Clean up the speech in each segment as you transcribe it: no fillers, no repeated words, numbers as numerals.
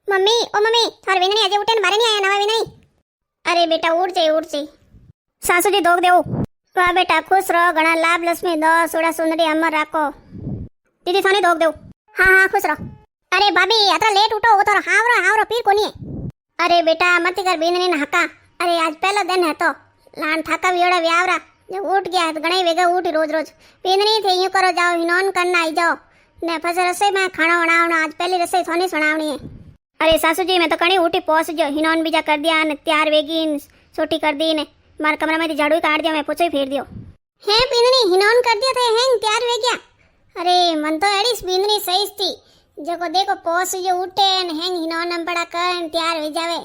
Mummy ओ mummy Thar विननी Ajay उठे बारे नहीं आया नवा विननी। अरे बेटा उठ जी सासू जी धोक देव। वाह बेटा खुश रहो घना लाभ लक्ष्मी दो सोड़ा सुंदरी अमर राखो। दीदी थाने धोक देव। हाँ हाँ खुश रहो। अरे भाभी अतरा लेट उठो वो तो हावरो पीर कोनी है। अरे बेटा मत कर बीननी ना हका। अरे आज पहला दिन है तो लान थाका वियोड़ा व्यावरा जब उठ गया तो घणे वेगा उठी रोज रोज बीननी थे यूं करो जाओ हिनोन करना आई जाओ ने फिर रसोई में खाना बनावना आज पहली रसोई सोनी सुनावनी है। अरे सासू जी मैं तो कणी उठी पहुंच जो हिनोन बीजा कर दिया ने तैयार वेगी छोटी कर दी ने मार कमरा में झाड़ू काट दिया मैं पोछो फेर दियो। है बीननी हिनोन कर दिया थे हैंग तैयार वे गया। अरे मन तो एड़ी बीननी सही थी जको देखो पहुंच जो उठे ने हैंग हिनोन नंबड़ा कर तैयार वे जावे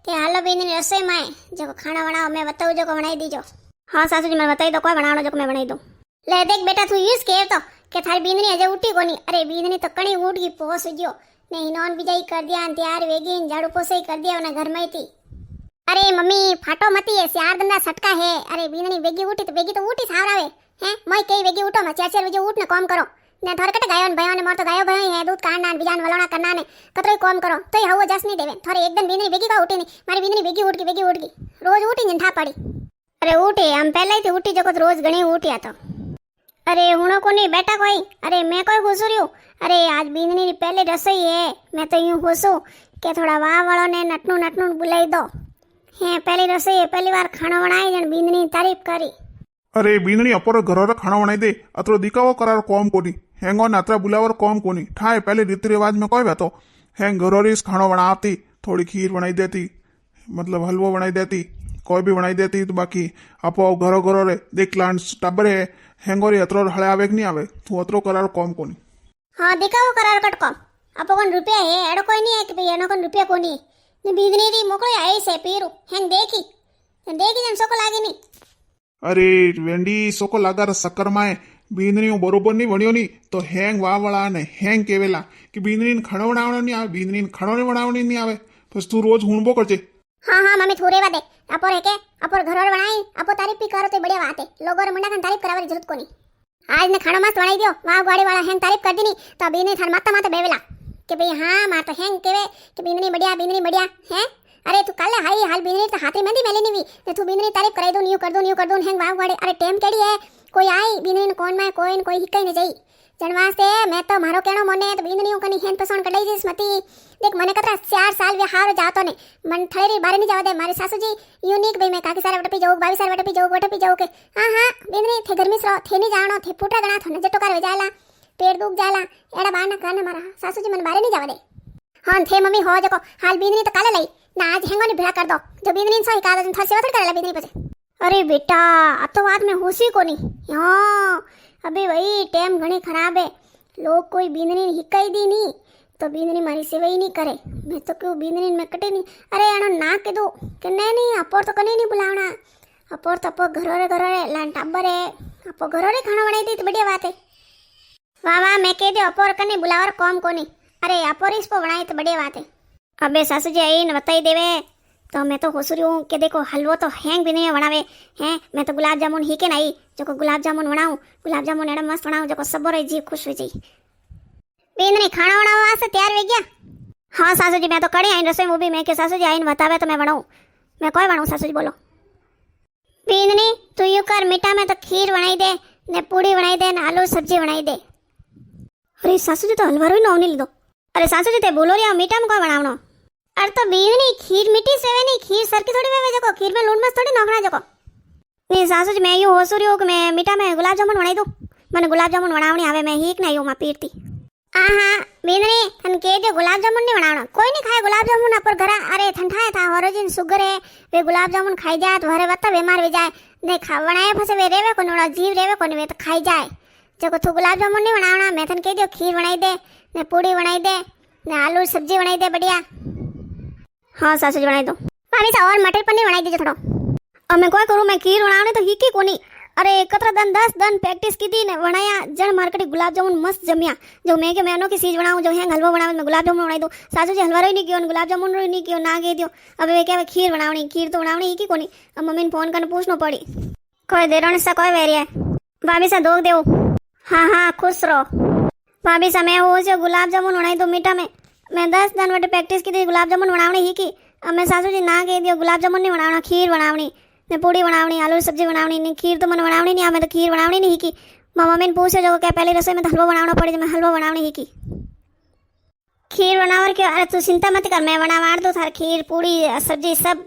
ते हालो बीननी रसोई में जको खाना बनाओ मैं बताऊं जको बनाई दीजो। हाँ सासू जी मैं बताई दो कोई बनावनो जको मैं बनाई दूं। ले देख बेटा तू यूज केर तो के थारी बीननी अजय उठी कोनी। अरे बीननी तो कणी उठ गई पहुंच जो ने हिनोन बीजाई कर दिया तैयार वेगी झाड़ू पोछाई कर दिया ना घर में थी। अरे मम्मी फाटो मती है सियार दंदा सटका है। अरे बीननी वेगी तो उठी सावरावे हैं मोय कई वेगी उठो मैं 4 बजे उठ ने काम करो ने थोर कटे गायो ने भयो ने मोर तो गायो भयो है दूध काढना बीजान वलोणा करना ने कतरोय काम करो तोय हवो जस नहीं देवे थोरे एक दिन बीननी वेगी का उठी नहीं मारी बीननी वेगी उठ गई रोज उठी ने ठा पड़ी। अरे उठी हम पहले ही उठी जको रोज घणी उठिया तो। अरे हुणो कोनी बेटा कोई। अरे मैं कोई घुसुरियो। अरे आज बीननी नी पहले रसोई है मैं तो यूं घुसू के थोड़ा वाह वालों ने नटनू बुलाई दो है पहली रसोई है पहली बार खाना बनाई जन बीननी तारीफ करी। अरे बीननी अपर घर खाना बनाई दे अतरो दिखावो करार कॉम कोनी हैंगो ने अतरा बुलावर कॉम कोनी ठाए पहले रीति रिवाज में कोई तो हैंग घरोरीस खाना बनाती थोड़ी खीर बनाई देती मतलब हलवो बनाई देती कोई भी बनाई देती तो बाकी अपो घरो रे देख लान टब्बरे हैंगोरी अतरो हले आवे कि नहीं आवे तू अतरो करार कॉम कोनी। हाँ दिखावो करार कट कॉम अपो कोन रुपया है एडो कोई नहीं है कि भाई एनो कोन रुपया कोनी ने बीजनी री मोकळे आई से पीरू हैंग देखी जन सोको लागी नहीं। अरे वेंडी सोको लागा रे सक्कर माए बीननी बरोबर नहीं वणियो नहीं तो हैंग वावड़ा ने हैंग केवेला कि बीननी खाणो बनावणो नहीं आवे बीननी खाणो बनावणी नहीं आवे बस तू रोज हुणबो करजे। हाँ मम्मी थोड़े वादे अपोर है के अपोर घरोर बनाई अपो तारीफ भी करो तो बढ़िया बात है लोगों रे मुंडा कन तारीफ करावारी जरूरत कोनी। आज ने खाणो मस्त बनाई दियो वाह गाड़ी वाला हैंग तारीफ कर दी नहीं तो बीननी थार माता बेवेला कि भाई हाँ मार तो हैंग केवे कि बीननी बढ़िया हैं। अरे तू काले हाई हाल बीननी तो हाथे मेंदी मेले नहीं भी तू बीननी तारीफ कराई दो न्यू कर दो हैंग वाह गाड़ी। अरे टेम केड़ी है कोई आई बीननी कोन में कोई हिकाई नहीं जाई जन वास्ते मैं तो मारो केणो मोने तो बीननी कनी हैंग पसंद कडाई जस मती देख मने कतरा 4 साल वे हारो जातो ने मन थळेरी बारे नहीं जावा दे मारी सासू जी यूनिक भाई मैं काकी सारे वटपी जाऊ 22 सारे वटपी जाऊ के हाँ बीननी थे गर्मी सरो थे नहीं जानो थे फूटा गणा थो नजर टोकार जायला पेट दुख जायला एड़ा बार ना काने मारा सासू जी मन बारे नहीं जावा दे। हाँ थे मम्मी हो जको हाल बीननी तो काले लई ना आज हैंगो ने भेड़ा कर दो जो बीननी सही का थर सेवा थोड़ी करेला बीननी पछे। अरे बेटा आ तो बात में होशी कोनी हां अबे भाई टेम घणी खराब है लोग कोई बीननी हिकाई दी नहीं तो बीननी मारी सेवा ही नहीं करे मैं तो क्यों बीननी में कटे नहीं। अरे एनो ना के दो कि नहीं अपोर तो कने नहीं बुलावना अपोर तो अपो घरोरे लान टाबर है अपो घरोरे खाना बनाई दी तो बढ़िया बात है। वाह मैं कह दियो अपोर कने बुलावर कॉम कोनी। अरे अपोर इसको बनाई तो बढ़िया बात है। अबे सासू जी आई ने बताई देवे तो मैं तो होसुरी हूँ कि देखो हलवो तो हैंग भी नहीं बनावे हैं मैं तो गुलाब जामुन ही के नहीं जो को गुलाब जामुन बनाऊं गुलाब जामुन एड़ा मस्त बनाऊं जो को सब रे जीव खुश हो जाई। बीननी खाना बनावा वास्ते तैयार वे गया। हाँ सासू जी मैं तो कड़ी आई रसोई मूवी में के सासू जी आईन बतावे तो मैं बनाऊं मैं कोई बनाऊं सासू जी बोलो। बीननी तू यू कर मीठा में तो खीर बनाई दे ने पूड़ी बनाई दे ने आलू सब्जी बनाई दे। अरे सासू जी तो हलवारो ही नौनी लीधो। अरे सासू जी ते बोलो रे मीठा में कोई बनावनो। अरे तो बीननी खीर मीठी सेवे नहीं खीर सरकी थोड़ी वेवे जको खीर में लूण मस्त थोड़ी नोखना जको नहीं सासू जी मैं यू होसुरी हूं कि मैं मीठा में गुलाब जामुन बनाई दूं मने गुलाब जामुन बनावणी आवे मैं हीक नहीं हूं मां पीरती। हाँ बीननी थन के दे गुलाब जामुन नहीं बनावणो कोई नहीं खाए गुलाब जामुन पर घरा। अरे ठंडा था होरोजिन शुगर है वे गुलाब जामुन खाई जाए तो हरे वत्ता बीमार हो जाए ने खावणाए फसे वे रेवे कोनोड़ा जीव रेवे कोने वे तो खाई जाए जको तू गुलाब जामुन नहीं बनावणा मैं थन के दे खीर बनाई दे ने पूड़ी बनाई दे ने आलू सब्जी बनाई दे बढ़िया। हाँ सासू जी बनाई दो भाभी सा और मटर पनीर बनाई दीजिए थोड़ा। अब मैं कोई करूँ मैं खीर बनाने तो ही की कोनी। अरे कतरा दन 10 दिन प्रैक्टिस की थी ने बनाया जन मार्केट गुलाब जामुन मस्त जमिया जो मैं के मैनो की चीज बनाऊं जो हैंग हलवा बनावे मैं गुलाब जामुन बनाई दो सासू जी हलवा ही नहीं कियो गुलाब जामुन ही नहीं कियो ना कह दियो। अब वे क्या खीर बनावनी खीर तो बनावनी ही की कोनी। अब मम्मी ने फोन करने पूछनो पड़ी कोई देरोने सा कोई वेरी है भाभी सा दो देव। हाँ खुश रहो भाभी सा मैं वो जो गुलाब जामुन बनाई दो मीठा में मैं 10 दिन वटे प्रैक्टिस की थी गुलाब जामुन बनावनी ही की अब मैं सासू जी ना कही दियो गुलाब जामुन नहीं बनावना खीर बनावनी ने पूड़ी बनावनी आलू की सब्जी बनावनी ने खीर तो मैंने बनावनी नहीं मैं तो खीर बनावनी नहीं की माँ मम्मी ने पूछे जो क्या पहली रसोई में तो हलवा बनावना पड़े मैं हलवा बनावनी ही की खीर बनावर क्यों अरे तू चिंता मत कर मैं बनावाड़ दो थार खीर पूड़ी सब्जी सब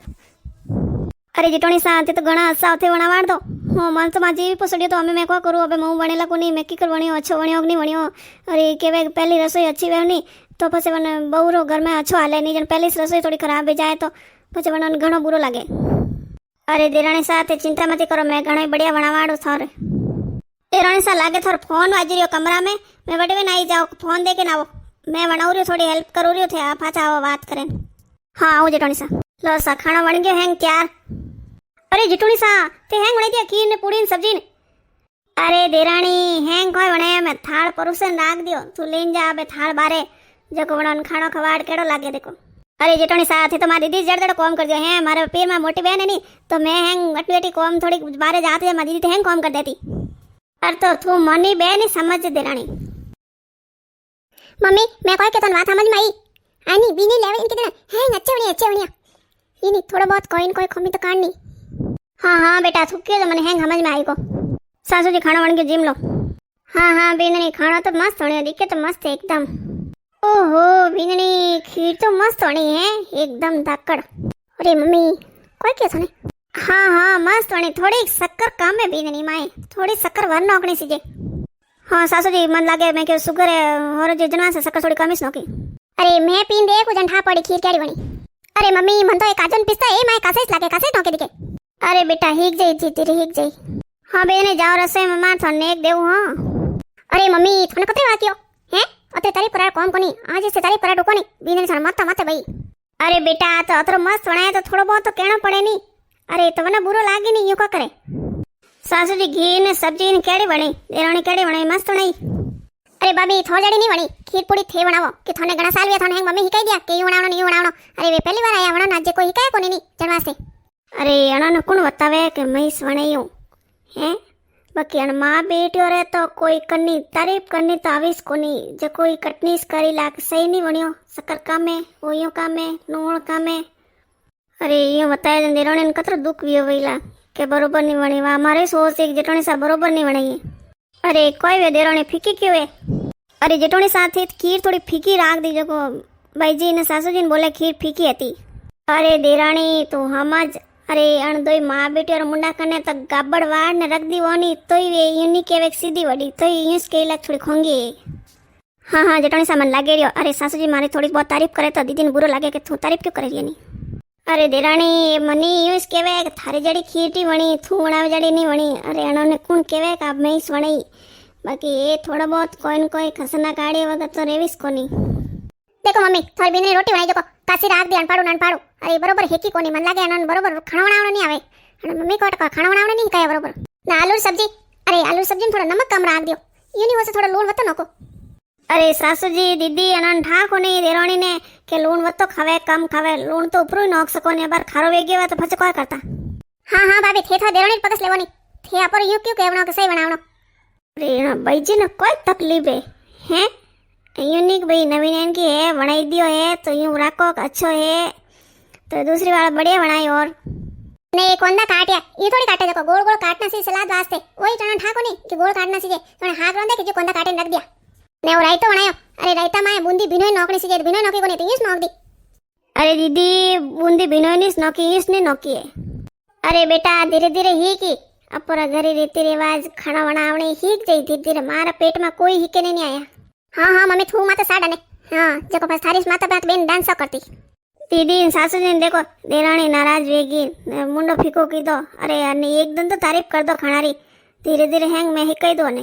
अरे जिटोनी सा तो घना अच्छा होते बनावाड़ दो हाँ मन तो माँ जीवी पसड़ियो तो हमें मैं क्या करूँ अबे मैं बनेला को नहीं मैं की कर बनियो अच्छो बनियो नहीं बनियो अरे के पहली रसोई अच्छी वे नहीं तो પછી મને બહુ ઘર में अच्छो हाले नहीं जन पहली रसोई थोड़ी खराब हो जाए तो પછી મને ઘણો બુરો લાગે अरे देराणी साथ चिंता मत करो मैं घणो बढ़िया बनावाड़ू थारे देराणी सा लागे थार फोन वाजी रियो कमरा में मैं बटे में आई जाओ फोन दे के ना आओ मैं बनाऊ रही थोड़ी हेल्प करू रही थे आप पाछा आओ बात करें हाँ आओ जेठोणी सा लो सा खाना बन गयो हैंग तैयार अरे जेठोणी सा ते हैंग बनाई दिया खीर ने पूड़ी ने सब्जी ने अरे देराणी हैंग कोई बनाया मैं थाल परोसन राख दियो तू लेन जा अबे थाल बारे जको बनान खानो खवाड़ केड़ो लागे देखो अरे जेठोणी साथ तो मारी दीदी जड़ कॉम कर दियो है मारे पीर में मोटी बहन है नहीं तो मैं हैंग अटी अटी कॉम थोड़ी बारे जाती है मारी दीदी हैंग कॉम कर देती अरे तो तू मनी बहन ही समझ देराणी मम्मी मैं कोई के तन बात समझ में आई आनी बीनी लेवे इनके दिन हैंग अच्छे बढ़िया ये नहीं थोड़ा बहुत कोई न कोई खमी तो काढ़नी हाँ हाँ बेटा थुक्यो तो मने हैंग समझ में आई को सासू जी खाना बन गयो जिम लो हाँ हाँ बीननी खाना तो मस्त होने दिखे तो मस्त है एकदम ओहो बीननी खीर तो मस्त होनी है एकदम धाकड़ अरे मम्मी कोई क्या सुने हाँ हाँ मस्त होनी थोड़ी शक्कर कम है बीननी माए थोड़ी शक्कर वर नौकनी सीजे हाँ सासू जी मन लागे मैं क्यों शुगर है और जो जनवा से शक्कर थोड़ी कमी नौकी अरे मैं पीन दे कुछ ठा पड़ी खीर कैडी बनी अरे मम्मी मन तो एक काजन पिस्ता ए माए कासे लागे कासे नौके दिखे अरे बेटा हीक जाई जी तेरी हीक जाई हाँ बेने जाओ रसोई में मां थोने एक देऊ हाँ अरे मम्मी थोने कतरे वातियो हैं अते तारी परार कौन कोनी आज से तारी परार कोनी बीने सन मत मत भाई अरे बेटा तो अतरो मस्त बनाया तो थोड़ो बहुत तो कहना पड़े नहीं अरे तो वना बुरो लागे नहीं यूं का करे सासू जी घी ने सब्जी ने केड़ी बनी देराणी केड़ी बनी मस्त नहीं अरे भाभी थोड़ी नहीं बनी खीर पूरी थे बनावो कि थोने घणा साल वे थोने मम्मी हिकाई दिया कि यूं बनावनो नहीं यूं बनावनो अरे वे पहली बार आया वणा नाजे कोई हिकाय कोनी नहीं जनवा से अरे अणा ने कोण बतावे के मईस वणेयो हैं बाकी अण माँ बेटियो रे तो कोई कन्नी तारीफ करनी तो आवीस कोनी जो कोई कटनीस करी लाग सही नहीं बनियो शक्कर कामे ओयो कामे नूण कामे अरे यो बताए देरोने ने कतरो दुख वियो वईला के बरोबर नहीं बनी वा हमारे सोच एक जेठोनी सा बरोबर नहीं बनाई अरे कोई वे देरोने फीकी क्यों है अरे जेठोनी साथ खीर थोड़ी फीकी राख दी जको भाई जी ने सासू जी ने बोले खीर फीकी हती अरे देराणी तू समझ अरे अण दोई माँ बेटी और मुंडा कने तक गाबड़ वाड़ ने रख दी वोनी तो ये यूनी के सीधी वडी तो यूं के लाग थोड़ी खोंगी हाँ हाँ जेठोनी सा मन लागे रियो अरे सासू जी मारी थोड़ी बहुत तारीफ करे तो दीदी ने बुरो लागे कि तू तारीफ क्यों करे नहीं अरे देराणी मनी यूं केवे थारी जड़ी खीरटी वणी थू वणावे जड़ी नहीं वणी अरे अणोने कौन केवे का मैं इस वणी बाकी ये थोड़ा बहुत कोई न कोई खसना काढ़ी वगैरह तो रेविस कोनी देखो मम्मी थोड़ी बीनी रोटी बनाई देखो कासी राख दी अनपाड़ू अरे बरोबर हेकी कोनी मन लागे अनन बरोबर खाना बनावनो नहीं आवे अने मम्मी को खाना बनावनो नहीं कहे बरोबर ना आलू सब्जी अरे आलू सब्जी में थोड़ा नमक कम राख दियो ये नहीं हो से थोड़ा लूण वतो नको अरे सासू जी दीदी अनन ठा कोनी देरोणी ने के लूण वतो खावे कम खावे लूण तो ऊपर नोक सको ने बार खारो वे गयो तो फच कोई करता हाँ हाँ भाभी थे तो देरोणी पकस लेवनी थे अपर यू क्यों कहवनो के सही बनावनो अरे भाई जी ने कोई तकलीफ है यूनिक भाई नवीन की है बनाई दियो है तो यूं रखो अच्छो है तो दूसरी वाला बढ़िया बनाई और नहीं कोंदा काटिया ये थोड़ी काटे देखो गोल गोल काटना सी सलाद वास्ते वही चना ठाको नहीं कि गोल काटना सी जे तो हाथ रोंदे कि जो कोंदा काटे रख दिया ने वो रायतो बनायो अरे रायता में बूंदी बिनोई नौकरी सी जे बिनोई नौकी कोनी तो यूं नौक दी अरे दीदी बूंदी बिनोई नहीं नौकी यूं ने नौकी है अरे बेटा धीरे धीरे ही की अपरा घरे रीति रिवाज खाना बनावणे हीक जाई धीरे धीरे मारा पेट में कोई हिके नहीं आया हाँ हाँ मम्मी थू माते साड़ा ने हाँ जको पास थारीस माता बात बेन डांस करती दीदी सासू जी ने देखो देराणी नाराज वेगी मुंडो फीको की दो अरे यार ने एकदम तो तारीफ कर दो खानारी धीरे धीरे हैंग मैं ही कही दो ने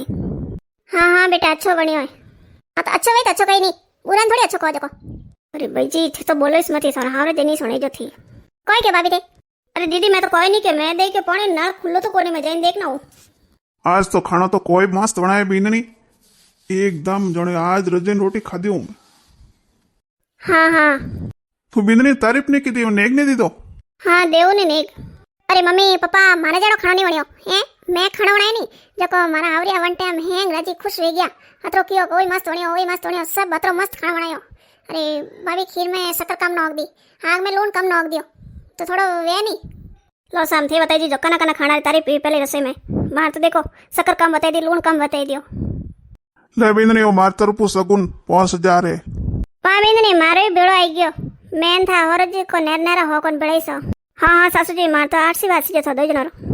हाँ हाँ बेटा अच्छो बनियो है हाँ तो अच्छो भाई तो अच्छो कहीं नहीं बुरा थोड़ी अच्छो कहो देखो अरे भाई जी थे तो बोलो इसमती सर हावरे देनी सुने जो थी कोई के भाभी थे अरे दीदी मैं तो कोई नहीं के मैं दे के पानी ना खुल्लो तो कोने में जाइन देखना हूँ आज तो खाना तो कोई मस्त बनाए बीननी एकदम जने आज रजन रोटी खाधी हूँ हाँ हाँ तू बीननी तारीफ नहीं की थी नेक नहीं दी तो हाँ देव ने नेक अरे मम्मी पापा मारा जाड़ो खाना नहीं बनियो हैं मैं खाना बनाया नहीं जको मारा आवरिया वन टाइम हैंग राजी खुश हो गया अतरो कियो कोई मस्त बनियो सब अतरो मस्त खाना बनायो अरे भाभी खीर में शक्कर कम नोक दी, आग में लूण कम नोक दियो तो थोड़ो वे नहीं। लो शाम थी बताई दीजो कना कना खाना तारी पी पहले रसोई में। बाहर तो देखो शक्कर कम बताई दी, लूण कम बताई दियो। ले बिंदनी मार तरफू सगुन 5000 है। पा बिंदनी मारो बेड़ो आई गयो, मेन था होरज को नेर नेरा हो कोन बेड़ाई सो। हाँ हाँ सासू जी मार तो आरसी वासी जो था दो जनारो।